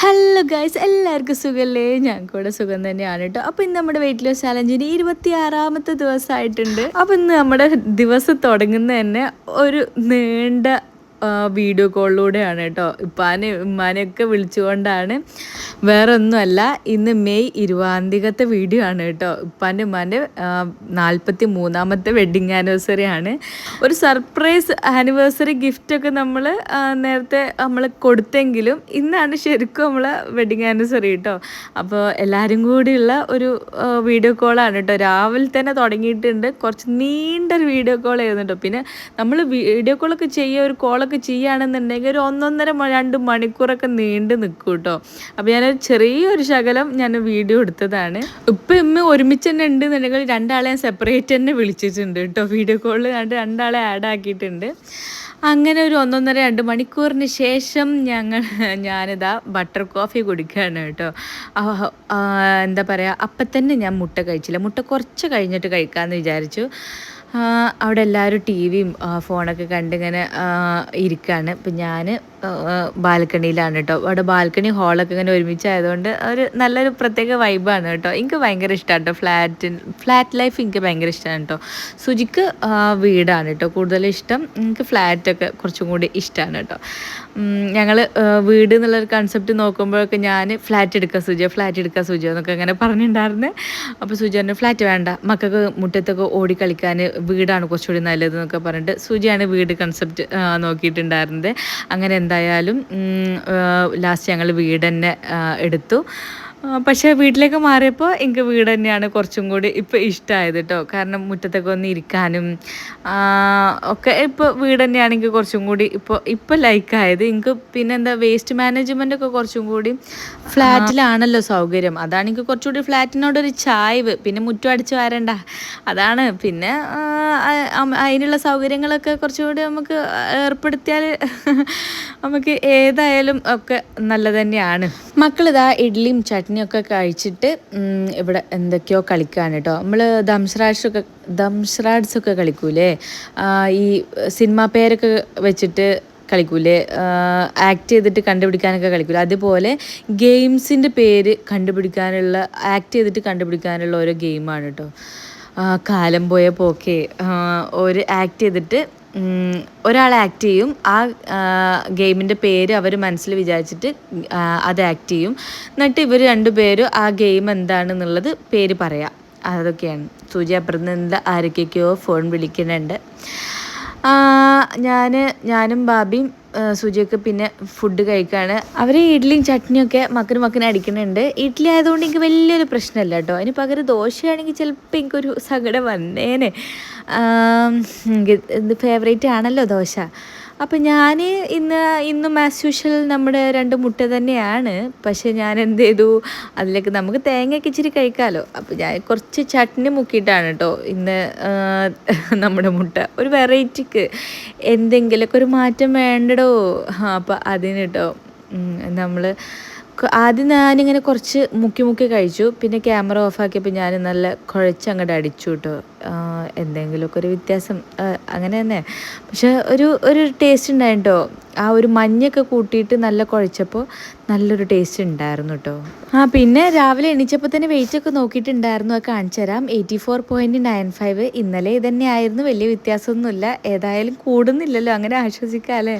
Hello guys, എല്ലാവർക്കും സുഖമല്ലേ? ഞങ്ങൾക്കൂടെ സുഖം തന്നെയാണ് കേട്ടോ. അപ്പോൾ ഇന്ന് നമ്മുടെ വെയിറ്റ് ലോസ് ചാലഞ്ചിന് 26ാമത്തെ ദിവസമായിട്ടുണ്ട്. അപ്പോൾ ഇന്ന് നമ്മുടെ ദിവസം തുടങ്ങുന്ന തന്നെ ഒരു നീണ്ട വീഡിയോ കോളിലൂടെയാണ് കേട്ടോ. ഉമ്മാനെയൊക്കെ വിളിച്ചുകൊണ്ടാണ്. വേറെ ഒന്നുമല്ല, ഇന്ന് മെയ് 20ാം വീഡിയോ ആണ് കേട്ടോ. ഉമ്മാൻ്റെ 43ാമത്തെ വെഡ്ഡിങ് ആനിവേഴ്സറി ആണ്. ഒരു സർപ്രൈസ് ആനിവേഴ്സറി ഗിഫ്റ്റൊക്കെ നമ്മൾ നേരത്തെ കൊടുത്തെങ്കിലും ഇന്നാണ് ശരിക്കും നമ്മളെ വെഡ്ഡിങ് ആനിവേഴ്സറി കേട്ടോ. അപ്പോൾ എല്ലാവരും കൂടിയുള്ള ഒരു വീഡിയോ കോളാണ് കേട്ടോ. രാവിലെ തന്നെ തുടങ്ങിയിട്ടുണ്ട്. കുറച്ച് നീണ്ടൊരു വീഡിയോ കോൾ ആയിരുന്നു കേട്ടോ. പിന്നെ നമ്മൾ വീഡിയോ കോളൊക്കെ ഒരു കോളൊക്കെ ചെയ്യുകയാണെന്നുണ്ടെങ്കിൽ ഒരു 1.5-2 മണിക്കൂറൊക്കെ നീണ്ടു നിൽക്കും കേട്ടോ. അപ്പോൾ ഞാനൊരു ചെറിയൊരു ശകലം വീഡിയോ എടുത്തതാണ്. ഇമ്മ ഒരുമിച്ച് തന്നെ ഉണ്ടെന്നുണ്ടെങ്കിൽ രണ്ടാളെ ഞാൻ സെപ്പറേറ്റ് തന്നെ വിളിച്ചിട്ടുണ്ട് കേട്ടോ. വീഡിയോ കോളിൽ രണ്ടാളെ ആഡ് ആക്കിയിട്ടുണ്ട്. അങ്ങനെ ഒരു 1.5-2 മണിക്കൂറിന് ശേഷം ഞാനിതാ ബട്ടർ കോഫി കുടിക്കുകയാണ് കേട്ടോ. എന്താ പറയുക, അപ്പം തന്നെ ഞാൻ മുട്ട കഴിച്ചില്ല. മുട്ട കുറച്ച് കഴിഞ്ഞിട്ട് കഴിക്കാമെന്ന് വിചാരിച്ചു. അവിടെ എല്ലാവരും ടി വിയും ഫോണൊക്കെ കണ്ടിങ്ങനെ ഇരിക്കുകയാണ്. ഇപ്പം ഞാൻ ബാൽക്കണിയിലാണ് കേട്ടോ. അവിടെ ബാൽക്കണി ഹാളൊക്കെ ഇങ്ങനെ ഒരുമിച്ചായതുകൊണ്ട് ഒരു നല്ലൊരു പ്രത്യേക വൈബാണ് കേട്ടോ. എനിക്ക് ഭയങ്കര ഇഷ്ടമാണ് കേട്ടോ. ഫ്ലാറ്റ് ലൈഫ് എനിക്ക് ഭയങ്കര ഇഷ്ടമാണ് കേട്ടോ. സുജിക്ക് വീടാണ് കേട്ടോ കൂടുതലും ഇഷ്ടം. എനിക്ക് ഫ്ലാറ്റൊക്കെ കുറച്ചും കൂടി ഇഷ്ടമാണ് കേട്ടോ. ഞങ്ങൾ വീട് എന്നുള്ളൊരു കൺസെപ്റ്റ് നോക്കുമ്പോഴൊക്കെ ഞാൻ ഫ്ലാറ്റ് എടുക്കുക സുജിയോ എന്നൊക്കെ അങ്ങനെ പറഞ്ഞിട്ടുണ്ടായിരുന്നേ. അപ്പോൾ സുജി പറഞ്ഞു ഫ്ലാറ്റ് വേണ്ട, മക്കൾക്ക് മുറ്റത്തൊക്കെ ഓടിക്കളിക്കാൻ വീടാണ് കുറച്ചുകൂടി നല്ലതെന്നൊക്കെ പറഞ്ഞിട്ട് സുജിയാണ് വീട് കൺസെപ്റ്റ് നോക്കിയിട്ടുണ്ടായിരുന്നത്. അങ്ങനെ എന്തായാലും ലാസ്റ്റ് ഞങ്ങൾ വീട് തന്നെ എടുത്തു. പക്ഷേ വീട്ടിലേക്ക് മാറിയപ്പോൾ എനിക്ക് വീട് തന്നെയാണ് കുറച്ചും കൂടി ഇപ്പോൾ ഇഷ്ടമായത് കേട്ടോ. കാരണം മുറ്റത്തൊക്കെ ഒന്ന് ഇരിക്കാനും ഒക്കെ ഇപ്പോൾ വീട് തന്നെയാണ് എനിക്ക് കുറച്ചും കൂടി ഇപ്പോൾ ലൈക്കായത്. എനിക്ക് പിന്നെ എന്താ വേസ്റ്റ് മാനേജ്മെൻറ്റൊക്കെ കുറച്ചും കൂടി ഫ്ലാറ്റിലാണല്ലോ സൗകര്യം. അതാണ് എനിക്ക് കുറച്ചുകൂടി ഫ്ലാറ്റിനോടൊരു ചായ്വ്. പിന്നെ മുറ്റം അടിച്ച് വരണ്ട, അതാണ്. പിന്നെ അതിനുള്ള സൗകര്യങ്ങളൊക്കെ കുറച്ചുകൂടി നമുക്ക് ഏർപ്പെടുത്തിയാൽ നമുക്ക് ഏതായാലും ഒക്കെ നല്ലത് തന്നെയാണ്. മക്കളിതാ ഇഡ്ഡലിയും ചട്നിയൊക്കെ കഴിച്ചിട്ട് ഇവിടെ എന്തൊക്കെയോ കളിക്കുകയാണ് കേട്ടോ. നമ്മൾ ദംഷ്രാഡ്സൊക്കെ കളിക്കൂലേ, ഈ സിനിമ പേരൊക്കെ വെച്ചിട്ട് കളിക്കൂലേ, ആക്ട് ചെയ്തിട്ട് കണ്ടുപിടിക്കാനൊക്കെ കളിക്കൂലേ, അതുപോലെ ഗെയിംസിൻ്റെ പേര് ആക്ട് ചെയ്തിട്ട് കണ്ടുപിടിക്കാനുള്ള ഓരോ ഗെയിമാണ് കേട്ടോ. കാലം പോയ പോക്കെ ഒരു ആക്ട് ചെയ്തിട്ട് ഒരാൾ ആക്ട് ചെയ്യും. ആ ഗെയിമിൻ്റെ പേര് അവർ മനസ്സിൽ വിചാരിച്ചിട്ട് അത് ആക്ട് ചെയ്യും. എന്നിട്ട് ഇവർ രണ്ടുപേരും ആ ഗെയിം എന്താണെന്നുള്ളത് പേര് പറയാം. അതൊക്കെയാണ്. സൂചി അപ്പുറത്ത് നിന്ന് ആരൊക്കെയൊക്കെയോ ഫോൺ വിളിക്കുന്നുണ്ട്. ഞാനും ബാബിയും സുജിയൊക്കെ പിന്നെ ഫുഡ് കഴിക്കുകയാണ്. അവർ ഇഡ്ഡലിയും ചട്നിയൊക്കെ മക്കന് അടിക്കുന്നുണ്ട്. ഇഡ്ഡലി ആയതുകൊണ്ട് എനിക്ക് വലിയൊരു പ്രശ്നമല്ല കേട്ടോ. അതിന് പകരം ദോശയാണെങ്കിൽ ചിലപ്പോൾ എനിക്കൊരു സങ്കടം വന്നേനെ. ഇത് ഫേവറേറ്റ് ആണല്ലോ ദോശ. അപ്പം ഞാൻ ഇന്നും ആസ് യൂഷ്വൽ നമ്മുടെ 2 മുട്ട തന്നെയാണ്. പക്ഷേ ഞാൻ എന്ത് ചെയ്തു, അതിലേക്ക് നമുക്ക് തേങ്ങയൊക്കെ ഇച്ചിരി കഴിക്കാമല്ലോ. അപ്പോൾ ഞാൻ കുറച്ച് ചട്നി മുക്കിയിട്ടാണ് കേട്ടോ ഇന്ന് നമ്മുടെ മുട്ട. ഒരു വെറൈറ്റിക്ക് എന്തെങ്കിലുമൊക്കെ ഒരു മാറ്റം വേണ്ടടോ. അപ്പോൾ അതിന് കേട്ടോ നമ്മൾ ആദ്യം ഞാനിങ്ങനെ കുറച്ച് മുക്കി കഴിച്ചു. പിന്നെ ക്യാമറ ഓഫാക്കിയപ്പോൾ ഞാൻ നല്ല കുഴച്ചങ്ങോട്ട് അടിച്ചു കേട്ടോ. എന്തെങ്കിലുമൊക്കെ ഒരു വ്യത്യാസം അങ്ങനെ തന്നെ. പക്ഷെ ഒരു ടേസ്റ്റ് ഉണ്ടായിരുന്നു കേട്ടോ. ആ ഒരു മഞ്ഞൊക്കെ കൂട്ടിയിട്ട് നല്ല കുഴച്ചപ്പോൾ നല്ലൊരു ടേസ്റ്റ് ഉണ്ടായിരുന്നു കേട്ടോ. പിന്നെ രാവിലെ എണീച്ചപ്പോൾ തന്നെ വെയിറ്റൊക്കെ നോക്കിയിട്ടുണ്ടായിരുന്നു. അത് കാണിച്ചു തരാം. 84.95. ഇന്നലെ ഇതന്നെ ആയിരുന്നു. വലിയ വ്യത്യാസമൊന്നുമില്ല. ഏതായാലും കൂടുന്നില്ലല്ലോ, അങ്ങനെ ആശ്വസിക്കാം അല്ലേ.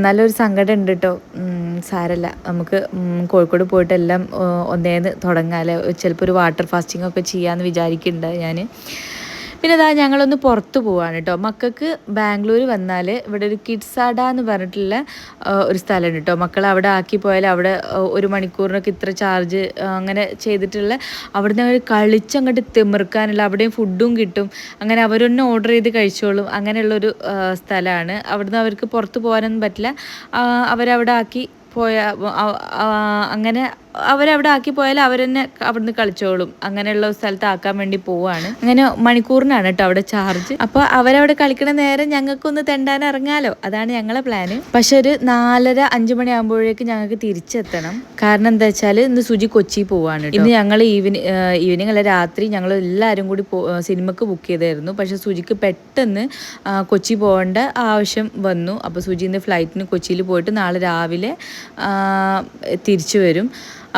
നല്ലൊരു സങ്കടം ഉണ്ട് കേട്ടോ. സാരല്ല, നമുക്ക് കോഴിക്കോട് പോയിട്ടെല്ലാം ഒന്നേന്ന് തുടങ്ങാമല്ലേ. ചിലപ്പോൾ ഒരു വാട്ടർ ഫാസ്റ്റിംഗ് ഒക്കെ ചെയ്യാമെന്ന് വിചാരിക്കുന്നുണ്ട് ഞാൻ. പിന്നെ അതാ ഞങ്ങളൊന്ന് പുറത്ത് പോവാണ് കേട്ടോ. മക്കൾക്ക് ബാംഗ്ലൂർ വന്നാൽ ഇവിടെ ഒരു കിഡ്സാഡ എന്ന് പറഞ്ഞിട്ടുള്ള ഒരു സ്ഥലമുണ്ട് കേട്ടോ. മക്കളെ അവിടെ ആക്കി പോയാൽ അവിടെ 1 മണിക്കൂറിനൊക്കെ ഇത്ര ചാർജ് അങ്ങനെ ചെയ്തിട്ടുള്ള അവിടുന്ന് അവർ കളിച്ചങ്ങോട്ട് തിമിർക്കാനുള്ള അവിടെയും ഫുഡും കിട്ടും. അങ്ങനെ അവരൊന്നും ഓർഡർ ചെയ്ത് കഴിച്ചോളും. അങ്ങനെയുള്ളൊരു സ്ഥലമാണ്. അവിടുന്ന് അവർക്ക് പുറത്ത് പോകാനൊന്നും പറ്റില്ല. അവരവിടെ ആക്കി അങ്ങനെ അവരവിടെ ആക്കി പോയാൽ അവർ തന്നെ അവിടുന്ന് കളിച്ചോളും. അങ്ങനെയുള്ള സ്ഥലത്ത് ആക്കാൻ വേണ്ടി പോവാണ്. അങ്ങനെ മണിക്കൂറിനാണ് കേട്ടോ അവിടെ ചാർജ്. അപ്പോൾ അവരവിടെ കളിക്കണ നേരം ഞങ്ങൾക്കൊന്ന് തെണ്ടാൻ ഇറങ്ങാലോ, അതാണ് ഞങ്ങളെ പ്ലാന്. പക്ഷെ ഒരു 4:30-5 മണിയാകുമ്പോഴേക്ക് ഞങ്ങൾക്ക് തിരിച്ചെത്തണം. കാരണം എന്താ വെച്ചാൽ ഇന്ന് സുജി കൊച്ചി പോവാണ്. ഇന്ന് ഞങ്ങൾ ഈവനിങ് അല്ല, രാത്രി ഞങ്ങൾ എല്ലാവരും കൂടി സിനിമക്ക് ബുക്ക് ചെയ്തായിരുന്നു. പക്ഷെ സുജിക്ക് പെട്ടെന്ന് കൊച്ചി പോകേണ്ട ആവശ്യം വന്നു. അപ്പോൾ സുജി ഇന്ന് ഫ്ലൈറ്റിന് കൊച്ചിയിൽ പോയിട്ട് നാളെ രാവിലെ തിരിച്ചു വരും.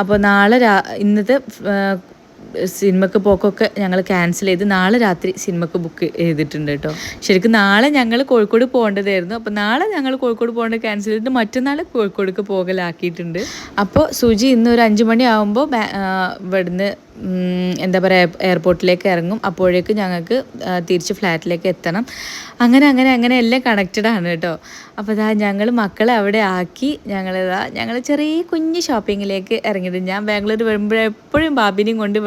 അപ്പോൾ ഇന്നത്തെ സിനിമക്ക് പോക്കൊക്കെ ഞങ്ങൾ ക്യാൻസൽ ചെയ്ത് നാളെ രാത്രി സിനിമക്ക് ബുക്ക് ചെയ്തിട്ടുണ്ട് കേട്ടോ. ശരിക്കും നാളെ ഞങ്ങൾ കോഴിക്കോട് പോകേണ്ടതായിരുന്നു. അപ്പോൾ നാളെ ഞങ്ങൾ കോഴിക്കോട് പോകേണ്ടത് ക്യാൻസൽ ചെയ്തിട്ട് മറ്റന്നാൾ കോഴിക്കോടേക്ക് പോകലാക്കിയിട്ടുണ്ട്. അപ്പോൾ സുജി ഇന്ന് ഒരു 5 മണിയാകുമ്പോൾ ഇവിടുന്ന് എന്താ പറയുക എയർപോർട്ടിലേക്ക് ഇറങ്ങും. അപ്പോഴേക്ക് ഞങ്ങൾക്ക് തിരിച്ച് ഫ്ലാറ്റിലേക്ക് എത്തണം. അങ്ങനെ എല്ലാം കണക്റ്റഡ് ആണ് കേട്ടോ. അപ്പോൾ ഞങ്ങൾ മക്കളെ അവിടെ ആക്കി ഞങ്ങൾ ചെറിയ കുഞ്ഞ് ഷോപ്പിങ്ങിലേക്ക് ഇറങ്ങിയിട്ട്, ഞാൻ ബാംഗ്ലൂർ വരുമ്പോഴെപ്പോഴും ബാബിനെയും കൊണ്ട്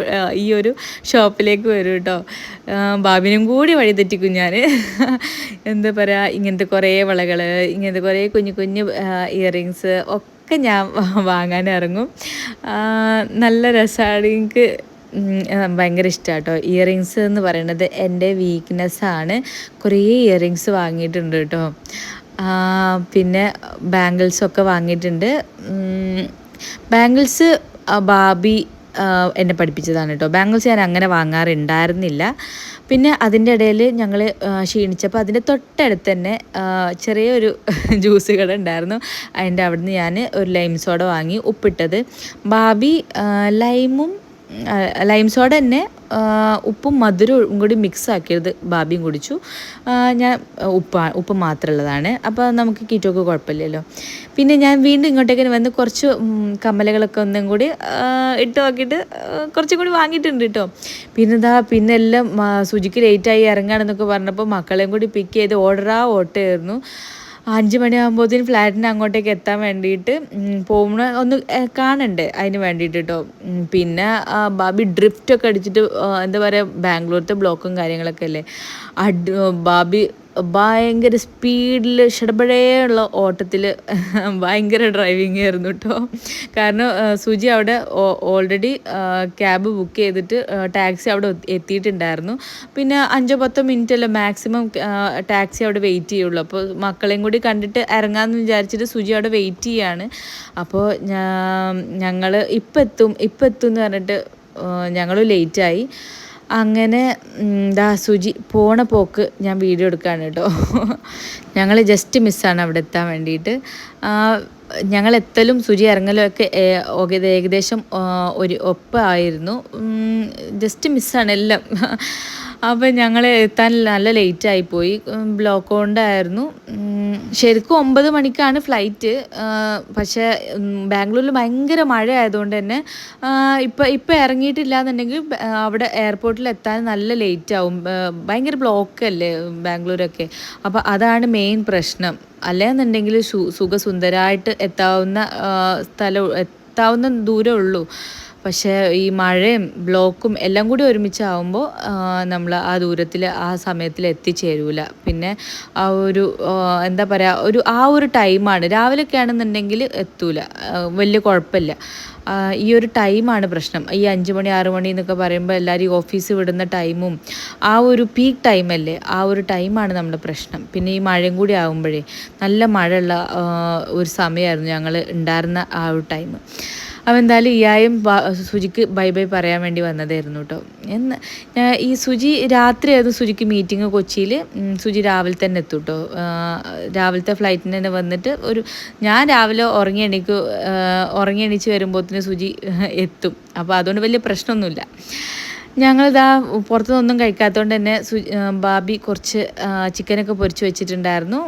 ഈ ഒരു ഷോപ്പിലേക്ക് വരും കേട്ടോ. ബാബിനും കൂടി വഴി തെറ്റിക്കും ഞാൻ. എന്താ പറയുക, ഇങ്ങനത്തെ കുറേ വളകൾ, ഇങ്ങനത്തെ കുറേ കുഞ്ഞു ഇയറിങ്സ് ഒക്കെ ഞാൻ വാങ്ങാൻ ഇറങ്ങും. നല്ല രസമാണ്. എനിക്ക് ഭയങ്കര ഇഷ്ടമാണ് കേട്ടോ. ഇയറിങ്സ് എന്ന് പറയുന്നത് എൻ്റെ വീക്ക്നെസ്സാണ്. കുറേ ഇയറിങ്സ് വാങ്ങിയിട്ടുണ്ട് കേട്ടോ. പിന്നെ ബാംഗിൾസൊക്കെ വാങ്ങിയിട്ടുണ്ട്. ബാംഗിൾസ് ബാബി എന്നെ പഠിപ്പിച്ചതാണ് കേട്ടോ. ബാംഗിൾസ് ഞാൻ അങ്ങനെ വാങ്ങാറുണ്ടായിരുന്നില്ല. പിന്നെ അതിൻ്റെ ഇടയിൽ ഞങ്ങൾ ക്ഷീണിച്ചപ്പോൾ അതിൻ്റെ തൊട്ടടുത്ത് തന്നെ ചെറിയൊരു ജ്യൂസ് കട ഉണ്ടായിരുന്നു. അതിൻ്റെ അവിടുന്ന് ഞാൻ ഒരു ലൈം സോഡ വാങ്ങി, ഉപ്പിട്ടത്. ബാബി ലൈം സോഡ തന്നെ ഉപ്പും മധുരവും കൂടി മിക്സ് ആക്കിയത് ബാബിയും കുടിച്ചു. ഞാൻ ഉപ്പ് മാത്രമുള്ളതാണ്. അപ്പോൾ നമുക്ക് കീറ്റോക്ക് കുഴപ്പമില്ലല്ലോ. പിന്നെ ഞാൻ വീണ്ടും ഇങ്ങോട്ടേക്ക് വന്ന് കുറച്ച് കമ്മലകളൊക്കെ ഒന്നും കൂടി ഇട്ട് നോക്കിയിട്ട് കുറച്ചും കൂടി വാങ്ങിയിട്ടുണ്ട് കേട്ടോ. പിന്നെ എല്ലാം സുജിക്ക് ലേറ്റായി ഇറങ്ങാണെന്നൊക്കെ പറഞ്ഞപ്പോൾ മക്കളെയും കൂടി പിക്ക് ചെയ്ത് ഓട്ടമായിരുന്നു. 5 മണിയാകുമ്പോഴത്തേന് ഫ്ലാറ്റിന് അങ്ങോട്ടേക്ക് എത്താൻ വേണ്ടിയിട്ട് പോകുന്ന ഒന്ന് കാണണ്ടേ, അതിന് വേണ്ടിയിട്ട് കേട്ടോ. പിന്നെ ബാബി ഡ്രിഫ്റ്റൊക്കെ അടിച്ചിട്ട് എന്താ പറയുക, ബാംഗ്ലൂരത്തെ ബ്ലോക്കും കാര്യങ്ങളൊക്കെ അല്ലേ, ബാബി ഭയങ്കര സ്പീഡിൽ ഷടപടയുള്ള ഓട്ടത്തിൽ ഭയങ്കര ഡ്രൈവിങ് ആയിരുന്നു കേട്ടോ. കാരണം സുജി അവിടെ ഓൾറെഡി ക്യാബ് ബുക്ക് ചെയ്തിട്ട് ടാക്സി അവിടെ എത്തിയിട്ടുണ്ടായിരുന്നു. പിന്നെ 5-10 മിനിറ്റല്ലേ മാക്സിമം ടാക്സി അവിടെ വെയിറ്റ് ചെയ്യുള്ളൂ. അപ്പോൾ മക്കളെയും കൂടി കണ്ടിട്ട് ഇറങ്ങാമെന്ന് വിചാരിച്ചിട്ട് സുജി അവിടെ വെയിറ്റ് ചെയ്യാണ്. അപ്പോൾ ഞങ്ങൾ ഇപ്പം എത്തും എന്ന് പറഞ്ഞിട്ട് ഞങ്ങൾ ലേറ്റായി. അങ്ങനെ സുജി പോണ പോക്ക് ഞാൻ വീഡിയോ എടുക്കുകയാണ് കേട്ടോ. ഞങ്ങൾ ജസ്റ്റ് മിസ്സാണ് അവിടെ എത്താൻ വേണ്ടിയിട്ട്. ഞങ്ങൾ എത്തലും സുജി ഇറങ്ങലും ഒക്കെ ഏകദേശം ഒരു ഒപ്പമായിരുന്നു. ജസ്റ്റ് മിസ്സാണ് എല്ലാം. അപ്പോൾ ഞങ്ങൾ എത്താൻ നല്ല ലേറ്റായിപ്പോയി, ബ്ലോക്ക് കൊണ്ടായിരുന്നു. ശരിക്കും 9 മണിക്കാണ് ഫ്ലൈറ്റ്. പക്ഷേ ബാംഗ്ലൂരിൽ ഭയങ്കര മഴ ആയതുകൊണ്ട് തന്നെ ഇപ്പം ഇറങ്ങിയിട്ടില്ല എന്നുണ്ടെങ്കിൽ അവിടെ എയർപോർട്ടിൽ എത്താൻ നല്ല ലേറ്റ് ആവും. ഭയങ്കര ബ്ലോക്കല്ലേ ബാംഗ്ലൂരൊക്കെ. അപ്പോൾ അതാണ് മെയിൻ പ്രശ്നം. അല്ലെന്നുണ്ടെങ്കിൽ സുഖസുന്ദരമായിട്ട് എത്താവുന്ന ദൂരമേ ഉള്ളൂ. പക്ഷേ ഈ മഴയും ബ്ലോക്കും എല്ലാം കൂടി ഒരുമിച്ചാവുമ്പോൾ നമ്മൾ ആ ദൂരത്തിൽ ആ സമയത്തിൽ എത്തിച്ചേരൂല. പിന്നെ ആ ഒരു എന്താ പറയുക, ആ ഒരു ടൈമാണ്. രാവിലെയൊക്കെ ആണെന്നുണ്ടെങ്കിൽ എത്തൂല, വലിയ കുഴപ്പമില്ല. ഈ ഒരു ടൈമാണ് പ്രശ്നം. ഈ 5 മണി 6 മണി എന്നൊക്കെ പറയുമ്പോൾ എല്ലാവരും ഈ ഓഫീസ് വിടുന്ന ടൈമും ആ ഒരു പീക്ക് ടൈമല്ലേ, ആ ഒരു ടൈമാണ് നമ്മുടെ പ്രശ്നം. പിന്നെ ഈ മഴയും കൂടി ആകുമ്പോഴേ നല്ല മഴയുള്ള ഒരു സമയമായിരുന്നു ഞങ്ങൾ ഉണ്ടായിരുന്ന ആ ഒരു ടൈം. അപ്പോൾ എന്തായാലും ഇയായും സുജിക്ക് ബൈ പറയാൻ വേണ്ടി വന്നതായിരുന്നു കേട്ടോ. ഈ സുജി രാത്രിയായിരുന്നു സുജിക്ക് മീറ്റിംഗ് കൊച്ചിയിൽ. സുജി രാവിലെ തന്നെ എത്തും കേട്ടോ. രാവിലത്തെ ഫ്ലൈറ്റിന് തന്നെ വന്നിട്ട് ഞാൻ രാവിലെ ഉറങ്ങി എണീച്ച് വരുമ്പോഴത്തേന് സുജി എത്തും. അപ്പോൾ അതുകൊണ്ട് വലിയ പ്രശ്നമൊന്നുമില്ല. ഞങ്ങളിതാ പുറത്തുനിന്നൊന്നും കഴിക്കാത്തതുകൊണ്ട് തന്നെ ബാബി കുറച്ച് ചിക്കനൊക്കെ പൊരിച്ച് വെച്ചിട്ടുണ്ടായിരുന്നു.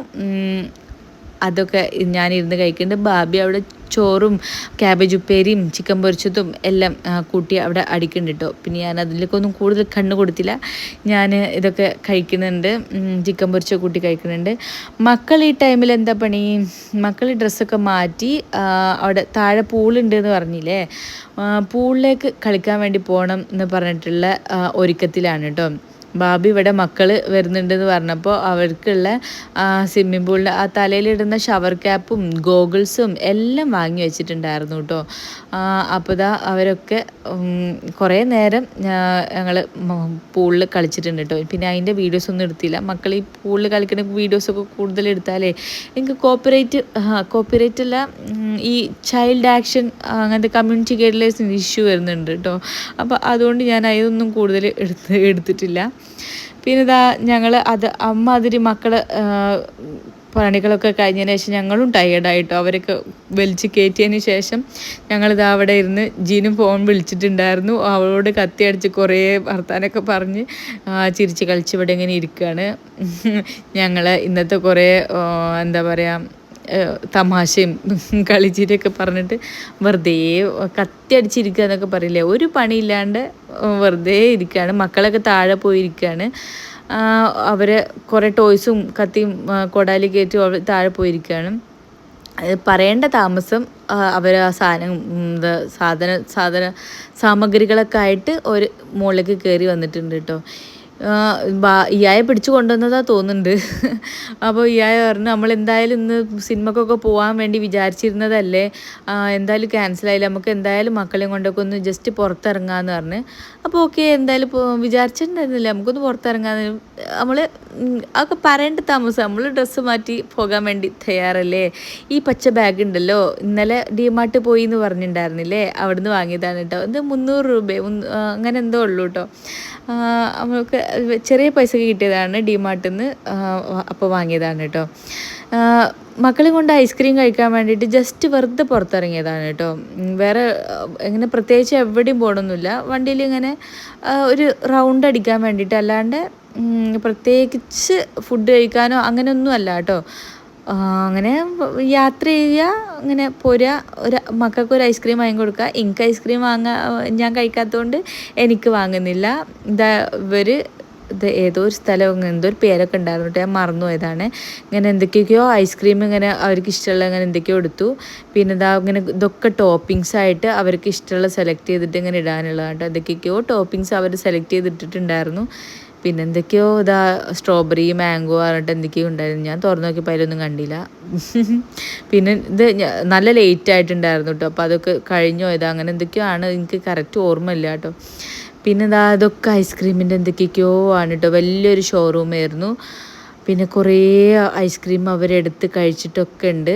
അതൊക്കെ ഞാനിരുന്ന് കഴിക്കുന്നുണ്ട്. ബാബി അവിടെ ചോറും ക്യാബേജ് ഉപ്പേരിയും ചിക്കൻ പൊരിച്ചതും എല്ലാം കൂട്ടി അവിടെ അടിക്കുന്നുണ്ട് കേട്ടോ. പിന്നെ ഞാൻ അതിലേക്കൊന്നും കൂടുതൽ കണ്ണ് കൊടുത്തില്ല. ഞാൻ ഇതൊക്കെ കഴിക്കുന്നുണ്ട്, ചിക്കൻ പൊരിച്ച കൂട്ടി കഴിക്കുന്നുണ്ട്. മക്കൾ ഈ ടൈമിൽ എന്താ പണി, മക്കൾ ഡ്രസ്സൊക്കെ മാറ്റി അവിടെ താഴെ പൂളുണ്ട് എന്ന് പറഞ്ഞില്ലേ, പൂളിലേക്ക് കളിക്കാൻ വേണ്ടി പോകണം എന്ന് പറഞ്ഞിട്ടുള്ള ഒരുക്കത്തിലാണ് കേട്ടോ. ബാബി ഇവിടെ മക്കൾ വരുന്നുണ്ടെന്ന് പറഞ്ഞപ്പോൾ അവർക്കുള്ള സ്വിമ്മിംഗ് പൂളിൽ ആ തലയിലിടുന്ന ഷവർ ക്യാപ്പും ഗോഗിൾസും എല്ലാം വാങ്ങി വെച്ചിട്ടുണ്ടായിരുന്നു കേട്ടോ. അപ്പോൾ ഇതാ അവരൊക്കെ കുറേ നേരം ഞങ്ങൾ പൂളിൽ കളിച്ചിട്ടുണ്ട് കേട്ടോ. പിന്നെ അതിൻ്റെ വീഡിയോസൊന്നും എടുത്തില്ല. മക്കൾ ഈ പൂളിൽ കളിക്കുന്ന വീഡിയോസൊക്കെ കൂടുതൽ എടുത്താലേ എനിക്ക് കോപ്പിറൈറ്റ് അല്ല, ഈ ചൈൽഡ് ആക്ഷൻ അങ്ങനത്തെ കമ്മ്യൂണിറ്റി ഗൈഡ്ലൈൻസിന് ഇഷ്യൂ വരുന്നുണ്ട് കേട്ടോ. അപ്പോൾ അതുകൊണ്ട് ഞാൻ അതൊന്നും കൂടുതൽ എടുത്തിട്ടില്ല. പിന്നെ ഇതാ ഞങ്ങൾ അമ്മ അതിരി മക്കൾ പണികളൊക്കെ കഴിഞ്ഞതിന് ശേഷം ഞങ്ങളും ടയേർഡായിട്ടോ. അവരൊക്കെ വലിച്ച് കയറ്റിയതിന് ശേഷം ഞങ്ങളിതാ അവിടെ ഇരുന്ന് ജീനും ഫോൺ വിളിച്ചിട്ടുണ്ടായിരുന്നു. അവളോട് കത്തി അടിച്ച് കുറേ വർത്താനൊക്കെ പറഞ്ഞ് ചിരിച്ച് കളിച്ച് ഇവിടെ ഇങ്ങനെ ഇരിക്കുകയാണ്. ഞങ്ങൾ ഇന്നത്തെ കുറേ എന്താ പറയുക തമാശയും കളിച്ചിട്ടൊക്കെ പറഞ്ഞിട്ട് വെറുതെ കത്തി അടിച്ചിരിക്കുക എന്നൊക്കെ പറയില്ലേ, ഒരു പണിയില്ലാണ്ട് വെറുതെ ഇരിക്കുകയാണ്. മക്കളൊക്കെ താഴെ പോയിരിക്കുകയാണ്. അവരെ കുറേ ടോയ്സും കത്തിയും കൊടാലി കയറ്റി താഴെ പോയിരിക്കുകയാണ്. പറയേണ്ട താമസം അവർ ആ സാമഗ്രികളൊക്കെ ആയിട്ട് ഒരു മുകളിലേക്ക് കയറി വന്നിട്ടുണ്ട് കേട്ടോ. ഇയായെ പിടിച്ചു കൊണ്ടുവന്നതാ തോന്നുന്നുണ്ട്. അപ്പോൾ ഇയായ പറഞ്ഞു നമ്മളെന്തായാലും ഇന്ന് സിനിമക്കൊക്കെ പോകാൻ വേണ്ടി വിചാരിച്ചിരുന്നതല്ലേ, എന്തായാലും ക്യാൻസലായില്ല, നമുക്ക് എന്തായാലും മക്കളെയും കൊണ്ടൊക്കെ ഒന്ന് ജസ്റ്റ് പുറത്തിറങ്ങാമെന്ന് പറഞ്ഞ്. അപ്പോൾ ഓക്കെ, എന്തായാലും വിചാരിച്ചിട്ടുണ്ടായിരുന്നില്ല നമുക്കൊന്ന് പുറത്തിറങ്ങാന്ന്. നമ്മൾ അതൊക്കെ പറയേണ്ട താമസം, നമ്മൾ ഡ്രസ്സ് മാറ്റി പോകാൻ വേണ്ടി തയ്യാറല്ലേ. ഈ പച്ച ബാഗ് ഉണ്ടല്ലോ, ഇന്നലെ ഡിമാർട്ട് പോയി എന്ന് പറഞ്ഞിട്ടുണ്ടായിരുന്നില്ലേ, അവിടുന്ന് വാങ്ങിയതാണ് കേട്ടോ. ഇത് 300 രൂപ അങ്ങനെ എന്തോ ഉള്ളൂ കേട്ടോ. നമ്മൾക്ക് ചെറിയ പൈസക്ക് കിട്ടിയതാണ് ഡിമാർട്ടിൽ നിന്ന്. അപ്പോൾ വാങ്ങിയതാണ് കേട്ടോ. മക്കളെ കൊണ്ട് ഐസ്ക്രീം കഴിക്കാൻ വേണ്ടിയിട്ട് ജസ്റ്റ് വെറുതെ പുറത്തിറങ്ങിയതാണ് കേട്ടോ. വേറെ ഇങ്ങനെ പ്രത്യേകിച്ച് എവിടെയും പോകണമെന്നില്ല, വണ്ടിയിൽ ഇങ്ങനെ ഒരു റൗണ്ട് അടിക്കാൻ വേണ്ടിയിട്ട്, അല്ലാണ്ട് പ്രത്യേകിച്ച് ഫുഡ് കഴിക്കാനോ അങ്ങനെയൊന്നും അല്ല കേട്ടോ. അങ്ങനെ യാത്ര ചെയ്യുക, അങ്ങനെ പോരുക, മക്കൾക്കൊരു ഐസ്ക്രീം വാങ്ങി കൊടുക്കുക. എനിക്ക് ഐസ്ക്രീം ഞാൻ കഴിക്കാത്തതുകൊണ്ട് എനിക്ക് വാങ്ങുന്നില്ല. ഇത് ഏതോ ഒരു സ്ഥലം എന്തോ ഒരു പേരൊക്കെ ഉണ്ടായിരുന്നു കേട്ടോ, ഞാൻ മറന്നു പോയതാണ്. ഇങ്ങനെ എന്തൊക്കെയൊക്കെയോ ഐസ്ക്രീം ഇങ്ങനെ അവർക്ക് ഇഷ്ടമുള്ള ഇങ്ങനെ എന്തൊക്കെയോ എടുത്തു. പിന്നെ ഇങ്ങനെ ഇതൊക്കെ ടോപ്പിങ്സ് ആയിട്ട് അവർക്ക് ഇഷ്ടമുള്ള സെലക്ട് ചെയ്തിട്ട് ഇങ്ങനെ ഇടാനുള്ളതാണ് കേട്ടോ. എന്തൊക്കെയൊക്കെയോ ടോപ്പിങ്സ് അവർ സെലക്ട് ചെയ്തിട്ടിട്ടുണ്ടായിരുന്നു. പിന്നെ എന്തൊക്കെയോ സ്ട്രോബെറി മാംഗോ പറഞ്ഞിട്ട് എന്തൊക്കെയോ ഉണ്ടായിരുന്നു. ഞാൻ തുറന്നു നോക്കിയപ്പോൾ അതിലൊന്നും കണ്ടില്ല. പിന്നെ ഇത് നല്ല ലേറ്റ് ആയിട്ടുണ്ടായിരുന്നു കേട്ടോ. അപ്പോൾ അതൊക്കെ കഴിഞ്ഞോ അങ്ങനെ എന്തൊക്കെയോ ആണ്, എനിക്ക് കറക്റ്റ് ഓർമ്മയില്ല കേട്ടോ. പിന്നെ അതൊക്കെ ഐസ്ക്രീമിൻ്റെ എന്തൊക്കെയൊക്കെയോ ആണ് കേട്ടോ. വലിയൊരു ഷോറൂമായിരുന്നു. പിന്നെ കുറേ ഐസ്ക്രീം അവരെടുത്ത് കഴിച്ചിട്ടൊക്കെ ഉണ്ട്.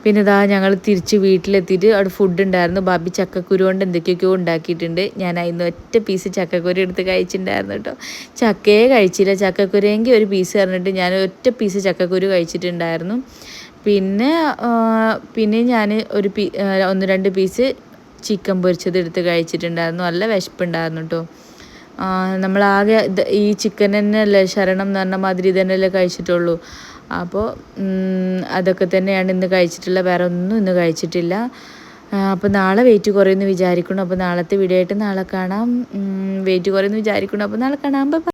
പിന്നെ ഞങ്ങൾ തിരിച്ച് വീട്ടിലെത്തിയിട്ട് അവിടെ ഫുഡ് ഉണ്ടായിരുന്നു. ബാബി ചക്കക്കുരു കൊണ്ട് എന്തൊക്കെയൊക്കെയോ ഉണ്ടാക്കിയിട്ടുണ്ട്. ഞാൻ അതിന് ഒറ്റ പീസ് ചക്കക്കുരു എടുത്ത് കഴിച്ചിട്ടുണ്ടായിരുന്നു കേട്ടോ. ചക്കയെ കഴിച്ചില്ല, ചക്കക്കുരുയെങ്കിൽ ഒരു പീസ് പറഞ്ഞിട്ട് ഞാൻ ഒറ്റ പീസ് ചക്കക്കുരു കഴിച്ചിട്ടുണ്ടായിരുന്നു. പിന്നെ ഞാൻ 1-2 പീസ് ചിക്കൻ പൊരിച്ചത് എടുത്ത് കഴിച്ചിട്ടുണ്ടായിരുന്നു. നല്ല വിശപ്പുണ്ടായിരുന്നു കേട്ടോ. നമ്മളാകെ ഈ ചിക്കൻ തന്നെയല്ലേ ശരണം എന്ന് പറഞ്ഞ മാതിരി ഇതന്നെയല്ലേ കഴിച്ചിട്ടുള്ളൂ. അപ്പോൾ അതൊക്കെ തന്നെയാണ് ഇന്ന് കഴിച്ചിട്ടുള്ള, വേറെ ഒന്നും ഇന്ന് കഴിച്ചിട്ടില്ല. അപ്പോൾ നാളെ വെയിറ്റ് കുറയുമെന്ന് വിചാരിക്കണം. അപ്പോൾ നാളത്തെ വീഡിയോ ആയിട്ട് നാളെ കാണാം. വെയിറ്റ് കുറയുമെന്ന് വിചാരിക്കണം. അപ്പോൾ നാളെ കാണാം. ബൈ.